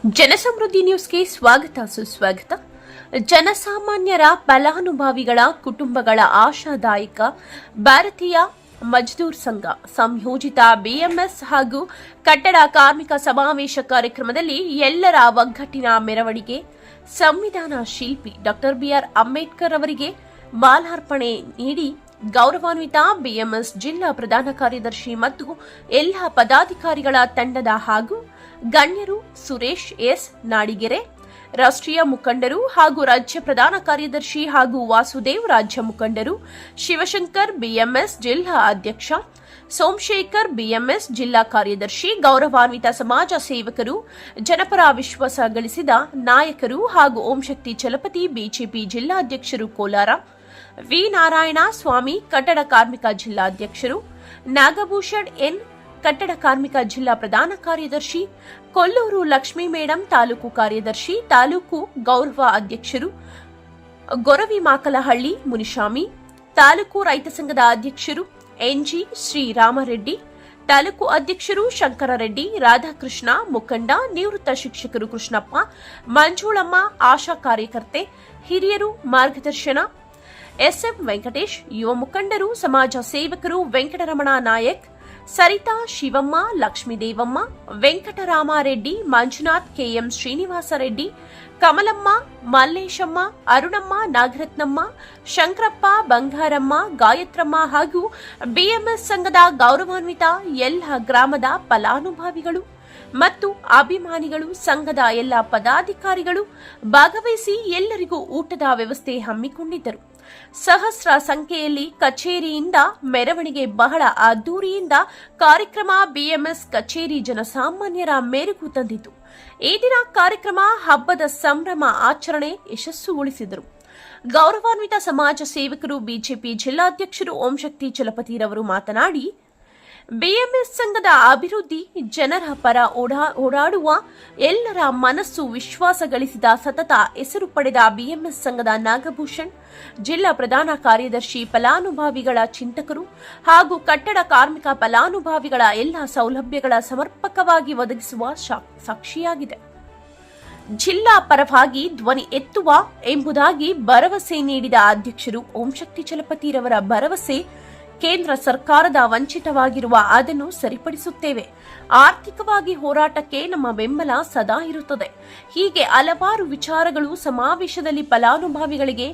ಜನಸಮೃದ್ಧಿ ನ್ಯೂಸ್ಗೆ ಸ್ವಾಗತ ಸುಸ್ವಾಗತ. ಜನಸಾಮಾನ್ಯರ ಫಲಾನುಭವಿಗಳ ಕುಟುಂಬಗಳ ಆಶಾದಾಯಕ ಭಾರತೀಯ ಮಜ್ದೂರ್ ಸಂಘ ಸಂಯೋಜಿತ ಬಿಎಂಎಸ್ ಹಾಗೂ ಕಟ್ಟಡ ಕಾರ್ಮಿಕ ಸಮಾವೇಶ ಕಾರ್ಯಕ್ರಮದಲ್ಲಿ ಎಲ್ಲರ ಒಗ್ಗಟ್ಟಿನ ಮೆರವಣಿಗೆ ಸಂವಿಧಾನ ಶಿಲ್ಪಿ ಡಾಕ್ಟರ್ ಬಿಆರ್ ಅಂಬೇಡ್ಕರ್ ಅವರಿಗೆ ಮಾಲಾರ್ಪಣೆ ನೀಡಿ ಗೌರವಾನ್ವಿತ ಬಿಎಂಎಸ್ ಜಿಲ್ಲಾ ಪ್ರಧಾನ ಕಾರ್ಯದರ್ಶಿ ಮತ್ತು ಎಲ್ಲ ಪದಾಧಿಕಾರಿಗಳ ತಂಡದ ಹಾಗೂ ಗಣ್ಯರು ಸುರೇಶ್ ಎಸ್ ನಾಡಿಗೆರೆ, ರಾಷ್ಟ್ರೀಯ ಮುಖಂಡರು ಹಾಗೂ ರಾಜ್ಯ ಪ್ರಧಾನ ಕಾರ್ಯದರ್ಶಿ ಹಾಗೂ ವಾಸುದೇವ್ ರಾಜ್ಯ ಮುಖಂಡರು, ಶಿವಶಂಕರ್ ಬಿಎಂಎಸ್ ಜಿಲ್ಲಾ ಅಧ್ಯಕ್ಷ, ಸೋಮಶೇಖರ್ ಬಿಎಂಎಸ್ ಜಿಲ್ಲಾ ಕಾರ್ಯದರ್ಶಿ, ಗೌರವಾನ್ವಿತ ಸಮಾಜ ಸೇವಕರು, ಜನಪರ ವಿಶ್ವಾಸ ಗಳಿಸಿದ ನಾಯಕರು ಹಾಗೂ ಓಂಶಕ್ತಿ ಚಲಪತಿ ಬಿಜೆಪಿ ಜಿಲ್ಲಾಧ್ಯಕ್ಷರು ಕೋಲಾರ, ವಿ ನಾರಾಯಣ ಸ್ವಾಮಿ ಕಟ್ಟಡ ಕಾರ್ಮಿಕ ಜಿಲ್ಲಾಧ್ಯಕ್ಷರು, ನಾಗಭೂಷಣ್ ಎನ್ ಕಟ್ಟಡ ಕಾರ್ಮಿಕ ಜಿಲ್ಲಾ ಪ್ರಧಾನ ಕಾರ್ಯದರ್ಶಿ, ಕೊಲ್ಲೂರು ಲಕ್ಷ್ಮೀ ಮೇಡಂ ತಾಲೂಕು ಕಾರ್ಯದರ್ಶಿ, ತಾಲೂಕು ಗೌರವ ಅಧ್ಯಕ್ಷರು, ಗೊರವಿಮಾಕಲಹಳ್ಳಿ ಮುನಿಶಾಮಿ, ತಾಲೂಕು ರೈತ ಸಂಘದ ಅಧ್ಯಕ್ಷರು ಎನ್ಜಿ ಶ್ರೀರಾಮರೆಡ್ಡಿ, ತಾಲೂಕು ಅಧ್ಯಕ್ಷರು ಶಂಕರರೆಡ್ಡಿ, ರಾಧಾಕೃಷ್ಣ, ಮುಖಂಡ ನಿವೃತ್ತ ಶಿಕ್ಷಕರು ಕೃಷ್ಣಪ್ಪ, ಮಂಜುಳಮ್ಮ, ಆಶಾ ಕಾರ್ಯಕರ್ತೆ, ಹಿರಿಯರು ಮಾರ್ಗದರ್ಶನ ಎಸ್ಎಂ ವೆಂಕಟೇಶ್, ಯುವ ಮುಖಂಡರು, ಸಮಾಜ ಸೇವಕರು ವೆಂಕಟರಮಣ ನಾಯಕ್, ಸರಿತಾ, ಶಿವಮ್ಮ, ಲಕ್ಷ್ಮೀದೇವಮ್ಮ, ವೆಂಕಟರಾಮಾರೆಡ್ಡಿ, ಮಂಜುನಾಥ್, ಕೆಎಂ ಶ್ರೀನಿವಾಸ ರೆಡ್ಡಿ, ಕಮಲಮ್ಮ, ಮಲ್ಲೇಶಮ್ಮ, ಅರುಣಮ್ಮ, ನಾಗರತ್ನಮ್ಮ, ಶಂಕರಪ್ಪ, ಬಂಗಾರಮ್ಮ, ಗಾಯತ್ರಮ್ಮ ಹಾಗೂ ಬಿಎಂಎಸ್ ಸಂಘದ ಗೌರವಾನ್ವಿತ ಎಲ್ಲ ಗ್ರಾಮದ ಫಲಾನುಭವಿಗಳು ಮತ್ತು ಅಭಿಮಾನಿಗಳು, ಸಂಘದ ಎಲ್ಲ ಪದಾಧಿಕಾರಿಗಳು ಭಾಗವಹಿಸಿ ಎಲ್ಲರಿಗೂ ಊಟದ ವ್ಯವಸ್ಥೆ ಹಮ್ಮಿಕೊಂಡಿದ್ದರು. ಸಹಸ್ರ ಸಂಖ್ಯೆಯಲ್ಲಿ ಕಚೇರಿಯಿಂದ ಮೆರವಣಿಗೆ ಬಹಳ ಅದ್ದೂರಿಯಿಂದ ಕಾರ್ಯಕ್ರಮ ಬಿಎಂಎಸ್ ಕಚೇರಿ ಜನಸಾಮಾನ್ಯರ ಮೆರುಗು ತಂದಿತು. ಈ ದಿನ ಕಾರ್ಯಕ್ರಮ ಹಬ್ಬದ ಸಂಭ್ರಮ ಆಚರಣೆ ಯಶಸ್ಸುಗೊಳಿಸಿದರು. ಗೌರವಾನ್ವಿತ ಸಮಾಜ ಸೇವಕರು ಬಿಜೆಪಿ ಜಿಲ್ಲಾಧ್ಯಕ್ಷರು ಓಂಶಕ್ತಿ ಚಲಪತಿರವರು ಮಾತನಾಡಿ, ಬಿಎಂಎಸ್ ಸಂಘದ ಅಭಿವೃದ್ಧಿ, ಜನರ ಪರ ಓಡಾಡುವ, ಎಲ್ಲರ ಮನಸ್ಸು ವಿಶ್ವಾಸ ಗಳಿಸಿದ ಸತತ ಹೆಸರು ಪಡೆದ ಬಿಎಂಎಸ್ ಸಂಘದ ನಾಗಭೂಷಣ್ ಜಿಲ್ಲಾ ಪ್ರಧಾನ ಕಾರ್ಯದರ್ಶಿ ಫಲಾನುಭವಿಗಳ ಚಿಂತಕರು ಹಾಗೂ ಕಟ್ಟಡ ಕಾರ್ಮಿಕ ಫಲಾನುಭವಿಗಳ ಎಲ್ಲ ಸೌಲಭ್ಯಗಳ ಸಮರ್ಪಕವಾಗಿ ಒದಗಿಸುವ ಸಾಕ್ಷಿಯಾಗಿದೆ. ಜಿಲ್ಲಾ ಪರವಾಗಿ ಧ್ವನಿ ಎತ್ತುವ ಎಂಬುದಾಗಿ ಭರವಸೆ ನೀಡಿದ ಅಧ್ಯಕ್ಷರು ಓಂಶಕ್ತಿ ಚಲಪತಿರವರ ಭರವಸೆ, ಕೇಂದ್ರ ಸರ್ಕಾರದ ವಂಚಿತವಾಗಿರುವ ಅದನ್ನು ಸರಿಪಡಿಸುತ್ತೇವೆ, ಆರ್ಥಿಕವಾಗಿ ಹೋರಾಟಕ್ಕೆ ನಮ್ಮ ಬೆಂಬಲ ಸದಾ ಇರುತ್ತದೆ. ಹೀಗೆ ಹಲವಾರು ವಿಚಾರಗಳು ಸಮಾವೇಶದಲ್ಲಿ ಫಲಾನುಭವಿಗಳಿಗೆ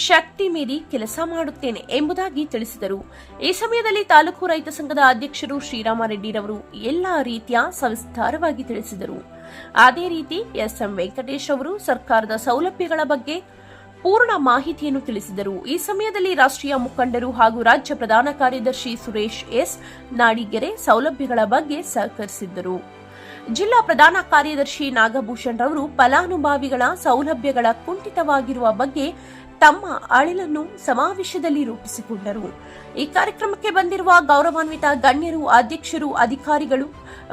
ಶಕ್ತಿ ಮೀರಿ ಕೆಲಸ ಮಾಡುತ್ತೇನೆ ಎಂಬುದಾಗಿ ತಿಳಿಸಿದರು. ಈ ಸಮಯದಲ್ಲಿ ತಾಲೂಕು ರೈತ ಸಂಘದ ಅಧ್ಯಕ್ಷರು ಶ್ರೀರಾಮರೆಡ್ಡಿರವರು ಎಲ್ಲಾ ರೀತಿಯ ಸವಿಸ್ತಾರವಾಗಿ ತಿಳಿಸಿದರು. ಅದೇ ರೀತಿ ಎಸ್ಎಂ ವೆಂಕಟೇಶ್ ಅವರು ಸರ್ಕಾರದ ಸೌಲಭ್ಯಗಳ ಬಗ್ಗೆ ಪೂರ್ಣ ಮಾಹಿತಿಯನ್ನು ತಿಳಿಸಿದರು. ಈ ಸಮಯದಲ್ಲಿ ರಾಷ್ಟ್ರೀಯ ಮುಖಂಡರು ಹಾಗೂ ರಾಜ್ಯ ಪ್ರಧಾನ ಕಾರ್ಯದರ್ಶಿ ಸುರೇಶ್ ಎಸ್ ನಾಡಿಗೆರೆ ಸೌಲಭ್ಯಗಳ ಬಗ್ಗೆ ಸಹಕರಿಸಿದ್ದರು. ಜಿಲ್ಲಾ ಪ್ರಧಾನ ಕಾರ್ಯದರ್ಶಿ ನಾಗಭೂಷಣ್ ರವರು ಫಲಾನುಭವಿಗಳ ಸೌಲಭ್ಯಗಳ ಕುಂಠಿತವಾಗಿರುವ ಬಗ್ಗೆ ತಮ್ಮ ಅಳಿಲನ್ನು ಸಮಾವೇಶದಲ್ಲಿ ರೂಪಿಸಿಕೊಂಡರು. ಈ ಕಾರ್ಯಕ್ರಮಕ್ಕೆ ಬಂದಿರುವ ಗೌರವಾನ್ವಿತ ಗಣ್ಯರು, ಅಧ್ಯಕ್ಷರು, ಅಧಿಕಾರಿಗಳು,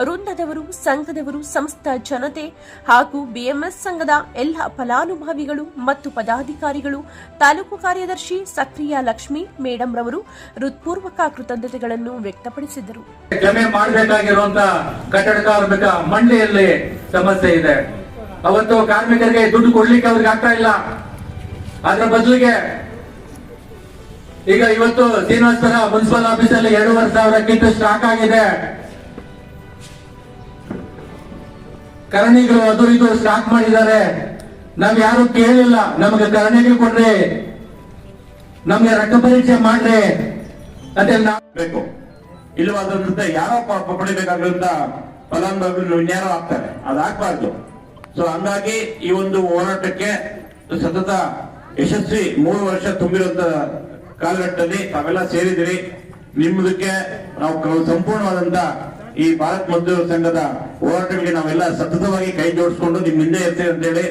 ವೃಂದದವರು, ಸಂಘದವರು, ಸಮಸ್ತ ಜನತೆ ಹಾಗೂ ಬಿಎಂಎಸ್ ಸಂಘದ ಎಲ್ಲ ಫಲಾನುಭವಿಗಳು ಮತ್ತು ಪದಾಧಿಕಾರಿಗಳು, ತಾಲೂಕು ಕಾರ್ಯದರ್ಶಿ ಸಕ್ರಿಯ ಲಕ್ಷ್ಮೀ ಮೇಡಂ ರವರು ಹೃತ್ಪೂರ್ವಕ ಕೃತಜ್ಞತೆಗಳನ್ನು ವ್ಯಕ್ತಪಡಿಸಿದರು. ಕ್ಷಮೆ ಮಾಡಬೇಕಾಗಿರುವಂತಹ ಕಟ್ಟಡ ಕಾರ್ಮಿಕ ಮಂಡಳಿಯಲ್ಲಿ ಸಮಸ್ಯೆ ಇದೆ. ಅವತ್ತು ಕಾರ್ಮಿಕರಿಗೆ ದುಡ್ಡು ಕೊಡ್ಲಿಕ್ಕೆ ಅವ್ರಿಗೆ ಆಗ್ತಾ ಇಲ್ಲ. ಅದರ ಬದಲಿಗೆ ಈಗ ಇವತ್ತು ಶ್ರೀನಿವಾಸಪುರ ಮುನ್ಸಿಪಲ್ ಆಫೀಸಲ್ಲಿ 2,500 ಸ್ಟಾಕ್ ಆಗಿದೆ. ಕರಣಿಗಳು ಅದು ಇದು ಸ್ಟಾಕ್ ಮಾಡಿದ್ದಾರೆ. ನಾವ್ ಯಾರು ಕೇಳಿಲ್ಲ, ನಮಗೆ ಕರಣಿಗಳು ಕೊಡ್ರಿ, ನಮ್ಗೆ ರಕ್ತ ಪರೀಕ್ಷೆ ಮಾಡ್ರಿ ಅಂತ ಬೇಕು. ಇಲ್ಲವಾದ್ರಿಂದ ಯಾರೋ ಪಡಿಬೇಕಾಗಿರುವಂತ ಫಲಾನುಭವಿಗಳು ಇನ್ಯಾರೋ ಆಗ್ತಾರೆ, ಅದಾಗಬಾರ್ದು. ಸೊ ಹಂಗಾಗಿ ಈ ಒಂದು ಹೋರಾಟಕ್ಕೆ ಸತತ ಯಶಸ್ವಿ 3 ವರ್ಷ ತುಂಬಿರುವಂತ ಕಾಲಘಟ್ಟದಲ್ಲಿ ತಾವೆಲ್ಲ ಸೇರಿದಿರಿ. ನಿಮ್ಮದಕ್ಕೆ ನಾವು ಸಂಪೂರ್ಣವಾದಂತ ಈ ಭಾರತ್ ಮಜ್ದೂರ್ ಸಂಘದ ಹೋರಾಟಗಳಿಗೆ ನಾವೆಲ್ಲ ಸತತವಾಗಿ ಕೈ ಜೋಡಿಸ್ಕೊಂಡು ನಿಮ್ ಹಿಂದೆ ಇರ್ತೀವಿ ಅಂತ ಹೇಳಿ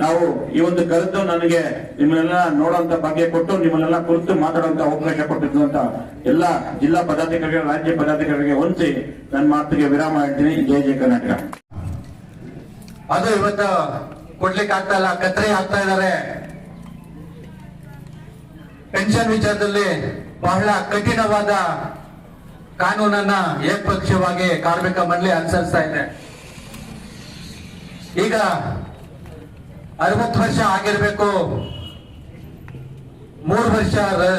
ನಾವು ಈ ಒಂದು ಕರೆದು ನನಗೆ ನಿಮ್ಮನ್ನೆಲ್ಲ ನೋಡುವಂತ ಭಾಗ್ಯ ಕೊಟ್ಟು ನಿಮ್ಮನ್ನೆಲ್ಲ ಕುರಿತು ಮಾತಾಡುವಂತ ಅವಕಾಶ ಕೊಟ್ಟಿದ್ದಂತ ಎಲ್ಲ ಜಿಲ್ಲಾ ಪದಾಧಿಕಾರಿಗಳು, ರಾಜ್ಯ ಪದಾಧಿಕಾರಿಗಳಿಗೆ ಹೊಂದಿ ನನ್ನ ಮಾತಿಗೆ ವಿರಾಮ ಹೇಳ್ತೀನಿ. ಜೈ ಜೈ ಕರ್ನಾಟಕ. ಅದು ಇವತ್ತು ಕೊಡ್ಲಿಕ್ಕೆ ಆಗ್ತಾ ಇಲ್ಲ, ಕತ್ತರಿ ಆಗ್ತಾ ಇದ್ದಾರೆ. ಪೆನ್ಷನ್ ವಿಚಾರದಲ್ಲಿ ಬಹಳ ಕಠಿಣವಾದ ಕಾನೂನನ್ನ ಏಕಪಕ್ಷೀಯವಾಗಿ ಕಾರ್ಮಿಕ ಮಂಡಳಿ ಅನುಸರಿಸ್ತಾ ಇದೆ. ಈಗ 60 ವರ್ಷ ಆಗಿರ್ಬೇಕು, 3 ವರ್ಷ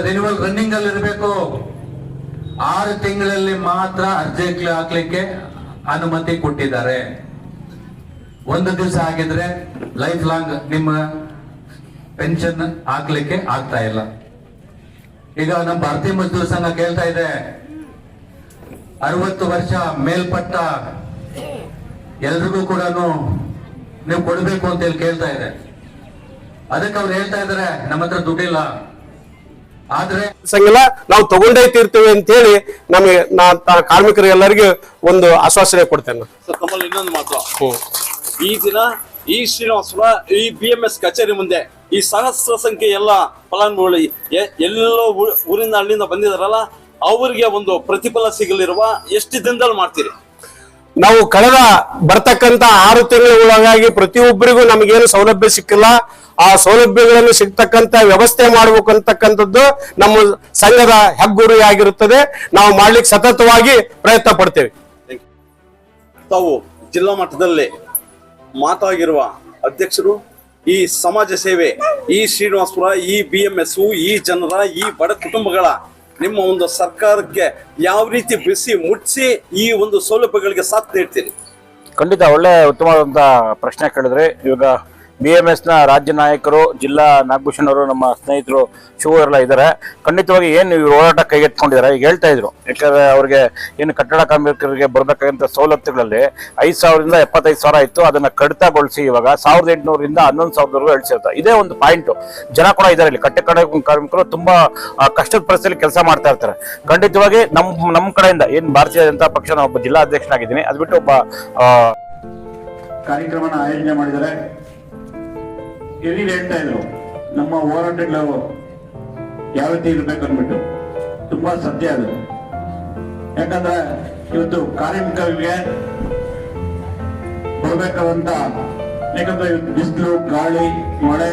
ರಿನ್ಯೂವಲ್ ರನ್ನಿಂಗ್ ಅಲ್ಲಿ ಇರಬೇಕು, 6 ತಿಂಗಳಲ್ಲಿ ಮಾತ್ರ ಅರ್ಜಿ ಹಾಕ್ಲಿಕ್ಕೆ ಅನುಮತಿ ಕೊಟ್ಟಿದ್ದಾರೆ. 1 ದಿವಸ ಆಗಿದ್ರೆ ಲೈಫ್ ಲಾಂಗ್ ನಿಮ್ಮ ಪೆನ್ಷನ್ ಹಾಕ್ಲಿಕ್ಕೆ ಆಗ್ತಾ ಇಲ್ಲ. ಈಗ ನಮ್ಮ ಭಾರತೀಯ ಮಜ್ದೂರ್ ಸಂಘ ಕೇಳ್ತಾ ಇದೆ, 60 ವರ್ಷ ಮೇಲ್ಪಟ್ಟ ಎಲ್ರಿಗೂ ಕೂಡ ನೀವು ಕೊಡಬೇಕು ಅಂತ ಹೇಳಿ ಕೇಳ್ತಾ ಇದೆ. ಅದಕ್ಕೆ ಅವ್ರು ಹೇಳ್ತಾ ಇದಾರೆ ನಮ್ಮ ಹತ್ರ ದುಡ್ಡಿಲ್ಲ, ಆದ್ರೆ ಸಂಗಿಲ್ಲ, ನಾವು ತಗೊಂಡೇ ತೀರ್ತೀವಿ ಅಂತ ಹೇಳಿ ನಮಗೆ ಕಾರ್ಮಿಕರಿಗೆಲ್ಲರಿಗೂ ಒಂದು ಆಶ್ವಾಸನೆ ಕೊಡ್ತೇನೆ. ಸರ್, ತಮ್ಮಲ್ಲಿ ಇನ್ನೊಂದು ಮಾತು. ಈ ದಿನ ಈ ಶ್ರೀನಿವಾಸಪುರ ಈ BMS ಕಚೇರಿ ಮುಂದೆ ಈ ಸಹಸ್ರ ಸಂಖ್ಯೆ ಎಲ್ಲ ಫಲಾನುಭವಿಗಳು ಎಲ್ಲೋ ಊರಿಂದ ಹಳ್ಳಿಯಿಂದ ಬಂದಿದಾರಲ್ಲ, ಅವರಿಗೆ ಒಂದು ಪ್ರತಿಫಲ ಸಿಗಲಿರುವ ಎಷ್ಟು ದಿನದಲ್ಲಿ ಮಾಡ್ತೀರಿ? ನಾವು ಕಳೆದ ಬರ್ತಕ್ಕಂತ 6 ತಿಂಗಳ ಒಳಗಾಗಿ ಪ್ರತಿಯೊಬ್ಬರಿಗೂ ನಮಗೇನು ಸೌಲಭ್ಯ ಸಿಕ್ಕಿಲ್ಲ. ಆ ಸೌಲಭ್ಯಗಳನ್ನು ಸಿಗ್ತಕ್ಕಂತ ವ್ಯವಸ್ಥೆ ಮಾಡಬೇಕು ಅಂತಕ್ಕಂಥದ್ದು ನಮ್ಮ ಸಂಘದ ಹೆಗ್ಗುರಿಯಾಗಿರುತ್ತದೆ. ನಾವು ಮಾಡ್ಲಿಕ್ಕೆ ಸತತವಾಗಿ ಪ್ರಯತ್ನ ಪಡ್ತೇವೆ. ತಾವು ಜಿಲ್ಲಾ ಮಟ್ಟದಲ್ಲಿ ಮಾತಾಗಿರುವ ಅಧ್ಯಕ್ಷರು, ಈ ಸಮಾಜ ಸೇವೆ, ಈ ಶ್ರೀನಿವಾಸಪುರ, ಈ BMS, ಈ ಜನರ, ಈ ಬಡ ಕುಟುಂಬಗಳ ನಿಮ್ಮ ಒಂದು ಸರ್ಕಾರಕ್ಕೆ ಯಾವ ರೀತಿ ಬಿಸಿ ಮುಟ್ಟಿಸಿ ಈ ಒಂದು ಸೌಲಭ್ಯಗಳಿಗೆ ಸಾಥ್ ನೀಡ್ತೀರಿ? ಖಂಡಿತ ಒಳ್ಳೆ ಉತ್ತಮವಾದಂಥ ಪ್ರಶ್ನೆ ಕೇಳಿದ್ರೆ. ಇವಾಗ BMS ನ ರಾಜ್ಯ ನಾಯಕರು, ಜಿಲ್ಲಾ ನಾಗಭೂಷಣ್ ಅವರು, ನಮ್ಮ ಸ್ನೇಹಿತರು ಶಿವ ಎಲ್ಲ ಇದ್ದಾರೆ. ಖಂಡಿತವಾಗಿ ಏನು ಇವರು ಹೋರಾಟ ಕೈಗೆತ್ಕೊಂಡಿದ್ದಾರೆ. ಈಗ ಹೇಳ್ತಾ ಇದ್ರು, ಯಾಕಂದ್ರೆ ಅವ್ರಿಗೆ ಏನು ಕಟ್ಟಡ ಕಾರ್ಮಿಕರಿಗೆ ಬರ್ಬೇಕಾದಂತ ಸವಲತ್ತುಗಳಲ್ಲಿ 5,000ರಿಂದ 75,000 ಇತ್ತು. ಅದನ್ನ ಕಡಿತಗೊಳಿಸಿ ಇವಾಗ 1,800ರಿಂದ 11,000 ಇಳಿಸಿರ್ತಾರೆ. ಇದೇ ಒಂದು ಪಾಯಿಂಟ್. ಜನ ಕೂಡ ಇದ್ದಾರೆ ಇಲ್ಲಿ, ಕಟ್ಟಡ ಕಾರ್ಮಿಕರು ತುಂಬಾ ಕಷ್ಟದ ಪರಿಸ್ಥಿತಿಯಲ್ಲಿ ಕೆಲಸ ಮಾಡ್ತಾ ಇರ್ತಾರೆ. ಖಂಡಿತವಾಗಿ ನಮ್ಮ ಕಡೆಯಿಂದ ಏನು ಭಾರತೀಯ ಜನತಾ ಪಕ್ಷ ಒಬ್ಬ ಜಿಲ್ಲಾ ಅಧ್ಯಕ್ಷನಾಗಿದ್ದೀನಿ, ಅದು ಬಿಟ್ಟು ಒಬ್ಬ ಕಾರ್ಯಕ್ರಮನ ಆಯೋಜನೆ ಮಾಡಿದ್ದಾರೆ. ಇಲ್ಲಿ ಹೇಳ್ತಾ ಇದ್ರು ನಮ್ಮ ಹೋರಾಟಗಳು ಯಾವ ರೀತಿ ಇರ್ಬೇಕು ಅಂದ್ಬಿಟ್ಟು. ತುಂಬಾ ಸತ್ಯ ಅದು. ಯಾಕಂದ್ರೆ ಇವತ್ತು ಕಾರ್ಮಿಕರಿಗೆ ಬರ್ಬೇಕಾದಂತ, ಯಾಕಂದ್ರೆ ಬಿಸಿಲು, ಗಾಳಿ, ಮಳೆ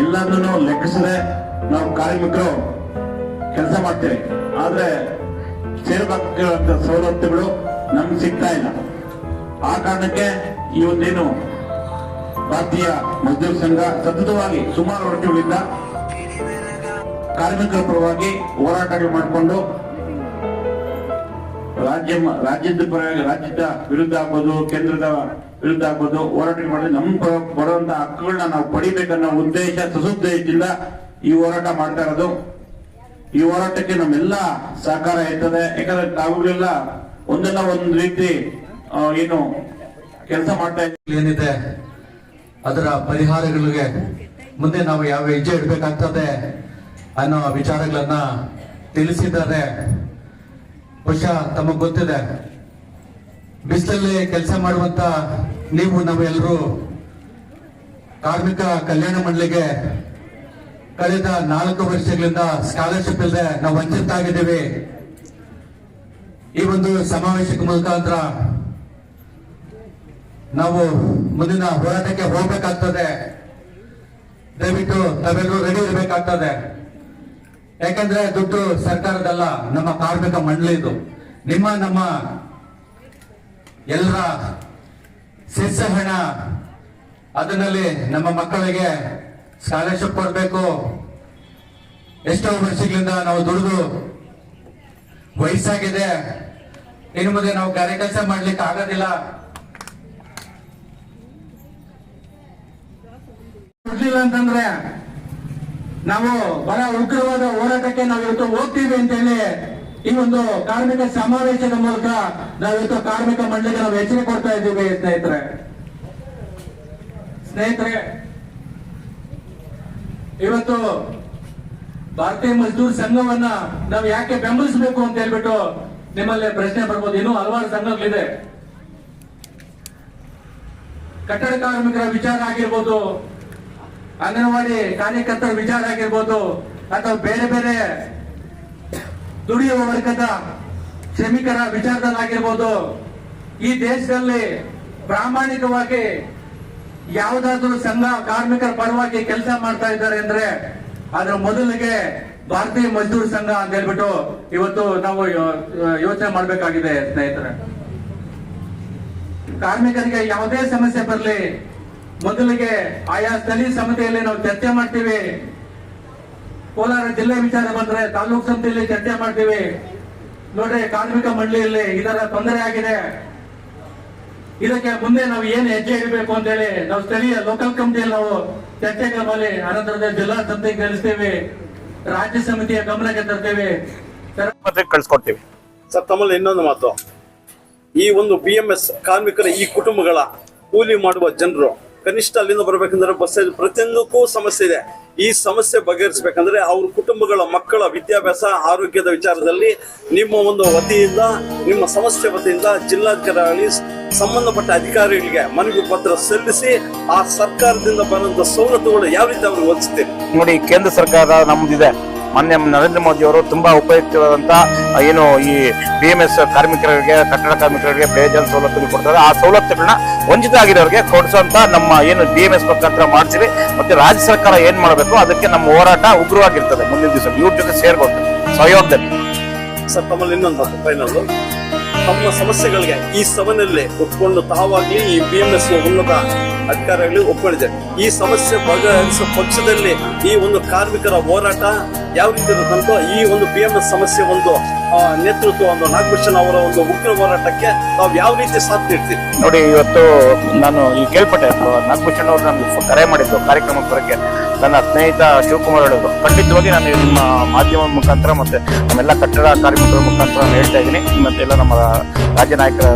ಎಲ್ಲದನ್ನು ಲೆಕ್ಕಿಸದೆ ನಾವು ಕಾರ್ಮಿಕರು ಕೆಲಸ ಮಾಡ್ತೇವೆ. ಆದ್ರೆ ಸೇರ್ಬೇಕಾಗಿರುವಂತ ಸವಲತ್ತುಗಳು ನಮ್ಗೆ ಸಿಗ್ತಾ ಇಲ್ಲ. ಆ ಕಾರಣಕ್ಕೆ ಈ ಒಂದೇನು ಭಾರತೀಯ ಮಜ್ದೂರ್ ಸಂಘ ಸತತವಾಗಿ ಸುಮಾರು ವರ್ಷಗಳಿಂದ ಕಾರ್ಮಿಕರ ಪರವಾಗಿ ಹೋರಾಟಗಳು ಮಾಡಿಕೊಂಡು ರಾಜ್ಯದ ವಿರುದ್ಧ ಆಗ್ಬೋದು, ಕೇಂದ್ರದ ವಿರುದ್ಧ ಆಗ್ಬೋದು ಹೋರಾಟಗಳು ಮಾಡಿ ನಮ್ಮ ಬರುವಂತ ಹಕ್ಕುಗಳನ್ನ ನಾವು ಪಡಿಬೇಕನ್ನೋ ಉದ್ದೇಶ, ಸದುದ್ದೇಶದಿಂದ ಈ ಹೋರಾಟ ಮಾಡ್ತಾ ಇರೋದು. ಈ ಹೋರಾಟಕ್ಕೆ ನಮ್ಮೆಲ್ಲ ಸಹಕಾರ ಇರ್ತದೆ. ಯಾಕಂದ್ರೆ ತಾವುಗಳೆಲ್ಲ ಒಂದಲ್ಲ ಒಂದು ರೀತಿ ಏನು ಕೆಲಸ ಮಾಡ್ತಾ ಏನಿದೆ ಅದರ ಪರಿಹಾರಗಳಿಗೆ ಮುಂದೆ ನಾವು ಯಾವ ಹೆಜ್ಜೆ ಇಡಬೇಕಾಗ್ತದೆ ಅನ್ನೋ ವಿಚಾರಗಳನ್ನ ತಿಳಿಸಿದ್ದಾರೆ. ಬಹುಶಃ ತಮಗ್ ಗೊತ್ತಿದೆ, ಬಿಸಿಲಲ್ಲಿ ಕೆಲಸ ಮಾಡುವಂತ ನೀವು ನಾವೆಲ್ಲರೂ ಕಾರ್ಮಿಕ ಕಲ್ಯಾಣ ಮಂಡಳಿಗೆ ಕಳೆದ 4 ವರ್ಷಗಳಿಂದ ಸ್ಕಾಲರ್ಶಿಪ್ ಇಲ್ಲದೆ ನಾವು ವಂಚಿತರಾಗಿದ್ದೀವಿ. ಈ ಒಂದು ಸಮಾವೇಶಕ್ಕೆ ಮುಖಾಂತರ ನಾವು ಮುಂದಿನ ಹೋರಾಟಕ್ಕೆ ಹೋಗ್ಬೇಕಾಗ್ತದೆ. ದಯವಿಟ್ಟು ತಾವೆಲ್ಲರೂ ರೆಡಿ ಇರಬೇಕಾಗ್ತದೆ. ಯಾಕಂದ್ರೆ ದುಡ್ಡು ಸರ್ಕಾರದಲ್ಲ, ನಮ್ಮ ಕಾರ್ಮಿಕ ಮಂಡಳಿದು. ನಮ್ಮ ಎಲ್ಲರ ಸೆಸ್ ಹಣ, ಅದರಲ್ಲಿ ನಮ್ಮ ಮಕ್ಕಳಿಗೆ ಸ್ಕಾಲರ್ಶಿಪ್ ಕೊಡಬೇಕು. ಎಷ್ಟೋ ವರ್ಷಗಳಿಂದ ನಾವು ದುಡಿದು ವಯಸ್ಸಾಗಿದೆ, ಇನ್ನು ಮುಂದೆ ನಾವು ಕಾರ್ಯಕೆಲಸ ಮಾಡ್ಲಿಕ್ಕೆ ಆಗೋದಿಲ್ಲ. ಕೊಡ್ಲಿಲ್ಲ ಅಂತಂದ್ರೆ ನಾವು ಬಹಳ ಉಗ್ರವಾದ ಹೋರಾಟಕ್ಕೆ ನಾವು ಇವತ್ತು ಹೋಗ್ತೀವಿ ಅಂತ ಹೇಳಿ ಈ ಒಂದು ಕಾರ್ಮಿಕ ಸಮಾವೇಶದ ಮೂಲಕ ನಾವಿವತ್ತು ಕಾರ್ಮಿಕ ಮಂಡಳಿಗೆ ನಾವು ಎಚ್ಚರಿಕೆ ಕೊಡ್ತಾ ಇದ್ದೀವಿ. ಸ್ನೇಹಿತರೆ, ಇವತ್ತು ಭಾರತೀಯ ಮಜ್ದೂರ್ ಸಂಘವನ್ನ ನಾವು ಯಾಕೆ ಬೆಂಬಲಿಸಬೇಕು ಅಂತ ಹೇಳ್ಬಿಟ್ಟು ನಿಮ್ಮಲ್ಲಿ ಪ್ರಶ್ನೆ ಬರ್ಬೋದು. ಇನ್ನೂ ಹಲವಾರು ಸಂಘಗಳಿದೆ. ಕಟ್ಟಡ ಕಾರ್ಮಿಕರ ವಿಚಾರ ಆಗಿರ್ಬೋದು, ಅಂಗನವಾಡಿ ಕಾರ್ಯಕರ್ತರ ವಿಚಾರ ಆಗಿರ್ಬೋದು, ಅಥವಾ ಬೇರೆ ಬೇರೆ ದುಡಿಯುವ ವರ್ಗದ ಶ್ರಮಿಕರ ವಿಚಾರದಲ್ಲಾಗಿರ್ಬೋದು, ಈ ದೇಶದಲ್ಲಿ ಪ್ರಾಮಾಣಿಕವಾಗಿ ಯಾವುದಾದ್ರೂ ಸಂಘ ಕಾರ್ಮಿಕರ ಪರವಾಗಿ ಕೆಲಸ ಮಾಡ್ತಾ ಇದ್ದಾರೆ ಅಂದ್ರೆ ಅದರ ಮೊದಲಿಗೆ ಭಾರತೀಯ ಮಜ್ದೂರ್ ಸಂಘ ಅಂತ ಹೇಳ್ಬಿಟ್ಟು ಇವತ್ತು ನಾವು ಯೋಚನೆ ಮಾಡಬೇಕಾಗಿದೆ ಸ್ನೇಹಿತರೆ. ಕಾರ್ಮಿಕರಿಗೆ ಯಾವುದೇ ಸಮಸ್ಯೆ ಬರಲಿ, ಮೊದಲಿಗೆ ಆಯಾ ಸ್ಥಳೀಯ ಸಮಿತಿಯಲ್ಲಿ ನಾವು ಚರ್ಚೆ ಮಾಡ್ತೀವಿ. ಕೋಲಾರ ಜಿಲ್ಲೆ ವಿಚಾರ ಬಂದ್ರೆ ತಾಲೂಕು ಸಮಿತಿಯಲ್ಲಿ ಚರ್ಚೆ ಮಾಡ್ತೀವಿ. ನೋಡ್ರಿ, ಕಾರ್ಮಿಕ ಮಂಡಳಿಯಲ್ಲಿ ಇದರ ತೊಂದರೆ ಆಗಿದೆ, ಇದಕ್ಕೆ ಮುಂದೆ ನಾವು ಏನ್ ಹೆಜ್ಜೆ ಇಡಬೇಕು ಅಂತ ಹೇಳಿ ನಾವು ಸ್ಥಳೀಯ ಲೋಕಲ್ ಕಮಿಟಿಯಲ್ಲಿ ನಾವು ಚರ್ಚೆಗಳ ಮೇಲೆ ಅನಂತರದ ಜಿಲ್ಲಾ ಸಮಿತಿಗೆ ಕಳಿಸ್ತೇವೆ, ರಾಜ್ಯ ಸಮಿತಿಯ ಗಮನಕ್ಕೆ ತರ್ತೇವೆ. ಕಳ್ಸ್ಕೊಡ್ತೀವಿ. ಸರ್, ತಮ್ಮಲ್ಲಿ ಇನ್ನೊಂದು ಮಾತು, ಈ ಒಂದು BMS ಕಾರ್ಮಿಕರ ಈ ಕುಟುಂಬಗಳ ಕೂಲಿ ಮಾಡುವ ಜನರು ಕನಿಷ್ಠ ಅಲ್ಲಿಂದ ಬರ್ಬೇಕಂದ್ರೆ ಬಸ್ ಪ್ರತಿಯೊಂದಕ್ಕೂ ಸಮಸ್ಯೆ ಇದೆ. ಈ ಸಮಸ್ಯೆ ಬಗೆಹರಿಸಬೇಕಂದ್ರೆ ಅವ್ರ ಕುಟುಂಬಗಳ ಮಕ್ಕಳ ವಿದ್ಯಾಭ್ಯಾಸ, ಆರೋಗ್ಯದ ವಿಚಾರದಲ್ಲಿ ನಿಮ್ಮ ಒಂದು ವತಿಯಿಂದ, ನಿಮ್ಮ ಸಮಸ್ಯೆ ವತಿಯಿಂದ ಜಿಲ್ಲಾಧಿಕಾರಿ ಸಂಬಂಧಪಟ್ಟ ಅಧಿಕಾರಿಗಳಿಗೆ ಮನವಿ ಪತ್ರ ಸಲ್ಲಿಸಿ ಆ ಸರ್ಕಾರದಿಂದ ಬರುವಂತ ಸವಲತ್ತುಗಳು ಯಾವ ರೀತಿ ಅವ್ರಿಗೆ ಒದಗಿಸ್ತೀರಿ? ನೋಡಿ, ಕೇಂದ್ರ ಸರ್ಕಾರ ನಮ್ದಿದೆ, ಮಾನ್ಯ ನರೇಂದ್ರ ಮೋದಿ ಅವರು ತುಂಬಾ ಉಪಯುಕ್ತವಾದಂತ ಏನು ಈ BMS ಕಾರ್ಮಿಕರಿಗೆ, ಕಟ್ಟಡ ಕಾರ್ಮಿಕರಿಗೆ ಬೇಜಾನ್ ಸವಲತ್ತುಗಳು ಕೊಡ್ತಾರೆ. ಆ ಸವಲತ್ತುಗಳನ್ನ ವಂಚಿತ ಆಗಿರೋರಿಗೆ ಕೊಡಿಸುವಂತ ನಮ್ಮ ಏನು BMS ಮುಖಾಂತರ ಮಾಡ್ತೀವಿ. ಮತ್ತೆ ರಾಜ್ಯ ಸರ್ಕಾರ ಏನ್ ಮಾಡಬೇಕು ಅದಕ್ಕೆ ನಮ್ಮ ಹೋರಾಟ ಉಗ್ರವಾಗಿರ್ತದೆ. ಮುಂದಿನ ದಿವಸ ಇವ್ರ ಜೊತೆ ಸೇರ್ಕೊಂಡು ಸಹಯೋಗದಲ್ಲಿ. ಸರ್, ತಮ್ಮಲ್ಲಿ ಇನ್ನೊಂದು ಮಾತು ಫೈನಲ್, ತಮ್ಮ ಸಮಸ್ಯೆಗಳಿಗೆ ಈ ಸಭೆಯಲ್ಲಿ ಒಪ್ಪಿಕೊಂಡು ತಾವಾಗ್ಲಿ ಈ BMS ಉನ್ನತ ಅಧಿಕಾರಿಗಳು ಒಪ್ಪಿಕೊಂಡಿದೆ. ಈ ಸಮಸ್ಯೆ ಬಗೆಹರಿಸುವ ಪಕ್ಷದಲ್ಲಿ ಈ ಒಂದು ಕಾರ್ಮಿಕರ ಹೋರಾಟ ಯಾವ ರೀತಿ ಇರುತ್ತಂತ ಈ ಒಂದು BMS ಸಮಸ್ಯೆ ಒಂದು ನೇತೃತ್ವ ಒಂದು ನಾಗಭೂಷಣ್ ಅವರ ಒಂದು ಉಗ್ರ ಹೋರಾಟಕ್ಕೆ ನಾವು ಯಾವ ರೀತಿ ಸಾಥ್ ನೀಡ್ತೀವಿ? ನೋಡಿ, ಇವತ್ತು ನಾನು ಈ ಕೇಳ್ಪಟ್ಟೆ, ನಾಗಭೂಷಣ್ ಅವರು ನನಗೆ ಕರೆ ಮಾಡಿದ್ದು ಕಾರ್ಯಕ್ರಮಕ್ಕೆ ಬರೋಕ್ಕೆ. ನನ್ನ ಸ್ನೇಹಿತ ಶಿವಕುಮಾರ್ ಹೇಳಿದ್ರು, ಖಂಡಿತವಾಗಿ ನಾನು ನಿಮ್ಮ ಮಾಧ್ಯಮದ ಮುಖಾಂತರ ಮತ್ತೆ ನಮ್ಮೆಲ್ಲ ಕಟ್ಟಡ ಕಾರ್ಮಿಕರ ಮುಖಾಂತರ ನಾನು ಹೇಳ್ತಾ ಇದ್ದೀನಿ, ಮತ್ತೆ ಎಲ್ಲ ನಮ್ಮ ರಾಜ್ಯ ನಾಯಕರ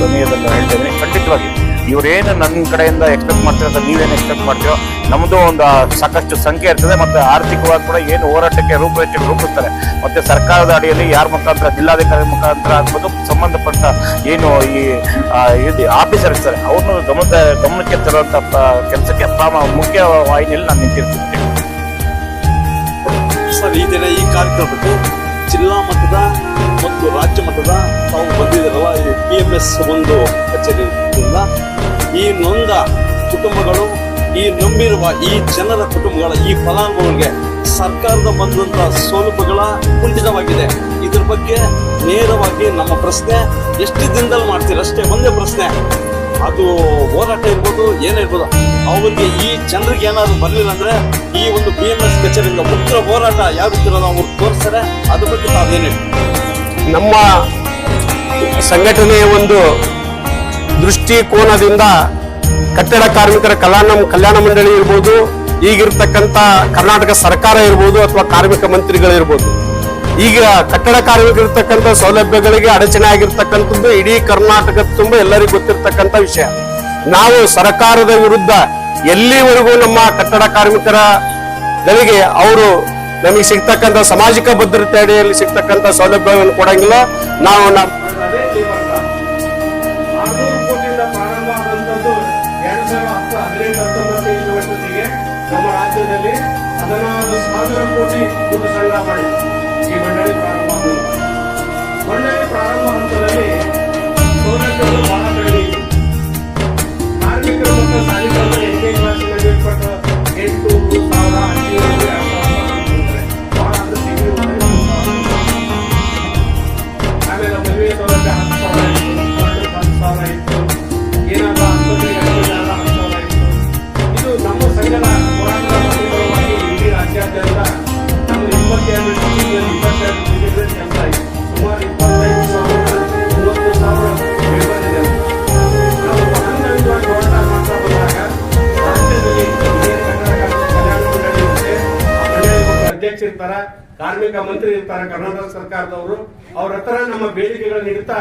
ಸಮಯದಲ್ಲಿ ಹೇಳ್ತಾ ಇದ್ದೀನಿ. ಖಂಡಿತವಾಗಿ ಇವ್ರೇನು ನನ್ನ ಕಡೆಯಿಂದ ಎಕ್ಸ್ಪೆಕ್ಟ್ ಮಾಡ್ತೀರೋ ಅಥವಾ ನೀವೇನು ಎಕ್ಸ್ಪೆಕ್ಟ್ ಮಾಡ್ತೀರೋ, ನಮ್ಮದು ಒಂದು ಸಾಕಷ್ಟು ಸಂಖ್ಯೆ ಇರ್ತದೆ. ಮತ್ತೆ ಆರ್ಥಿಕವಾಗಿ ಕೂಡ ಏನು ಹೋರಾಟಕ್ಕೆ ರೂಪುರೇಷೆ ರೂಪಿಸ್ತಾರೆ. ಮತ್ತೆ ಸರ್ಕಾರದ ಅಡಿಯಲ್ಲಿ ಯಾರ ಮುಖಾಂತರ, ಜಿಲ್ಲಾಧಿಕಾರಿ ಮುಖಾಂತರ ಆಗ್ಬೋದು, ಸಂಬಂಧಪಟ್ಟ ಏನು ಈ ಆಫೀಸರ್ ಇರ್ತಾರೆ ಅವ್ರನ್ನು ಗಮನಕ್ಕೆ ತರುವಂತ ಕೆಲಸಕ್ಕೆ ಮುಖ್ಯ ವಾಹಿನಿಯಲ್ಲಿ ನಾನು ನಿಂತಿರ್ತೀನಿ. ಸರ್, ಈ ದಿನ ಈ ಕಾರ್ಯಕ್ರಮಕ್ಕೆ ಜಿಲ್ಲಾ ಮಟ್ಟದ ಮತ್ತು ರಾಜ್ಯ ಮಟ್ಟದ ತಾವು ಬಂದಿದ್ದಾರಲ್ಲ, ಈ BMS ಒಂದು ಕಚೇರಿಯಿಂದ ಈ ನೊಂದ ಕುಟುಂಬಗಳು, ಈ ನಂಬಿರುವ ಈ ಜನರ ಕುಟುಂಬಗಳ ಈ ಫಲಾನುಭವಿಗಳಿಗೆ ಸರ್ಕಾರದ ಬಂದಂತಹ ಸೌಲಭ್ಯಗಳ ಕುಂಠಿತವಾಗಿದೆ. ಇದ್ರ ಬಗ್ಗೆ ನೇರವಾಗಿ ನಮ್ಮ ಪ್ರಶ್ನೆ, ಎಷ್ಟು ದಿನದಲ್ಲಿ ಮಾಡ್ತೀರ ಅಷ್ಟೇ ಒಂದೇ ಪ್ರಶ್ನೆ, ಅದು ಹೋರಾಟ ಇರ್ಬೋದು, ಏನೇ ಇರ್ಬೋದು, ಅವ್ರಿಗೆ ಈ ಜನರಿಗೆ ಏನಾದ್ರು ಬರಲಿಲ್ಲ ಅಂದ್ರೆ ಈ ಒಂದು BMS ಕಚೇರಿಯಿಂದ ಉಗ್ರ ಹೋರಾಟ ಯಾವ ರೀತಿ ಅವ್ರು ತೋರಿಸ್ತಾರೆ, ಅದ್ರ ಬಗ್ಗೆ ತಾವೇನು ನಮ್ಮ ಸಂಘಟನೆಯ ಒಂದು ದೃಷ್ಟಿಕೋನದಿಂದ ಕಟ್ಟಡ ಕಾರ್ಮಿಕರ ಕಲ್ಯಾಣ ಮಂಡಳಿ ಇರ್ಬೋದು, ಈಗಿರ್ತಕ್ಕಂಥ ಕರ್ನಾಟಕ ಸರ್ಕಾರ ಇರ್ಬೋದು ಅಥವಾ ಕಾರ್ಮಿಕ ಮಂತ್ರಿಗಳಿರ್ಬೋದು, ಈಗ ಕಟ್ಟಡ ಕಾರ್ಮಿಕರಿರ್ತಕ್ಕಂಥ ಸೌಲಭ್ಯಗಳಿಗೆ ಅಡಚಣೆ ಆಗಿರ್ತಕ್ಕಂಥದ್ದು ಇಡೀ ಕರ್ನಾಟಕದ ತುಂಬ ಎಲ್ಲರಿಗೂ ಗೊತ್ತಿರ್ತಕ್ಕಂಥ ವಿಷಯ. ನಾವು ಸರ್ಕಾರದ ವಿರುದ್ಧ ಎಲ್ಲಿವರೆಗೂ ನಮ್ಮ ಕಟ್ಟಡ ಕಾರ್ಮಿಕರಗಳಿಗೆ ಅವರು ನಮಗೆ ಸಿಗ್ತಕ್ಕಂಥ ಸಾಮಾಜಿಕ ಭದ್ರತೆ ಅಡಿಯಲ್ಲಿ ಸಿಗ್ತಕ್ಕಂಥ ಸೌಲಭ್ಯವನ್ನು ಕೊಡಂಗಿಲ್ಲ. ನಾವು ಅದೇ 600 ಕೋಟಿಯಿಂದ ಪ್ರಾರಂಭ ಆದಂತದ್ದು 2010-19 ನಮ್ಮ ರಾಜ್ಯದಲ್ಲಿ 16,000 ಕೋಟಿ ದುಡ್ಡು ಸಂಗ್ರಹ ಮಾಡಿ ಈ ಮಂಡಳಿ ಪ್ರಾರಂಭ ಆಗಿದೆ. ಮಂಡಳಿ ಪ್ರಾರಂಭ ಹಂತದಲ್ಲಿ ಸೌಲಭ್ಯಗಳು ಬಹಳ ಕಡಿಮೆ ಇತ್ತು. ಕಾರ್ಮಿಕರು ಮತ್ತು ಸಾಲಿಕರನ್ನು 8ನೇ ಕ್ಲಾಸಿನಲ್ಲಿ ಇಟ್ಬಿಟ್ಟು 8,000 ಬಹಳ ಅಂದ್ರೆ ಆಮೇಲೆ ಮದುವೆ ಸೌಲಭ್ಯ 10,000 ಇತ್ತು, ಏನಾದ್ರೂ ಆಸ್ಪತ್ರೆಗೆ 10,000 ಇತ್ತು. ಇದು ನಮ್ಮ ಸಂಘದ ಹೋರಾಟದ ಮಾಧ್ಯಮವಾಗಿ ಇಡೀ ರಾಜ್ಯಾದ್ಯಂತ ನಮ್ಮ 22 ಜಿಲ್ಲೆಗಳಲ್ಲಿ ಕೆಲಸ ಆಯಿತು. ಸುಮಾರು 25,000-30,000 ಬೆಂಬಲಿದೆ. ನಾವು ಅಂಗವಿಧವಾಗಿ ಹೋರಾಟ ಮಾಡ್ತಾ ಬಂದಾಗ ರಾಜ್ಯದಲ್ಲಿ ಕಲ್ಯಾಣ ಮಂಡಳಿ ಇರುತ್ತೆ, ಆ ಮಂಡಳಿ ಅಧ್ಯಕ್ಷ ಇರ್ತಾರ, ಕಾರ್ಮಿಕ ಮಂತ್ರಿ ಇರ್ತಾರೆ ಕರ್ನಾಟಕ ಸರ್ಕಾರದವರು. ಅವ್ರ ಹತ್ರ ನಮ್ಮ ಬೇಡಿಕೆಗಳನ್ನ ಇಡ್ತಾ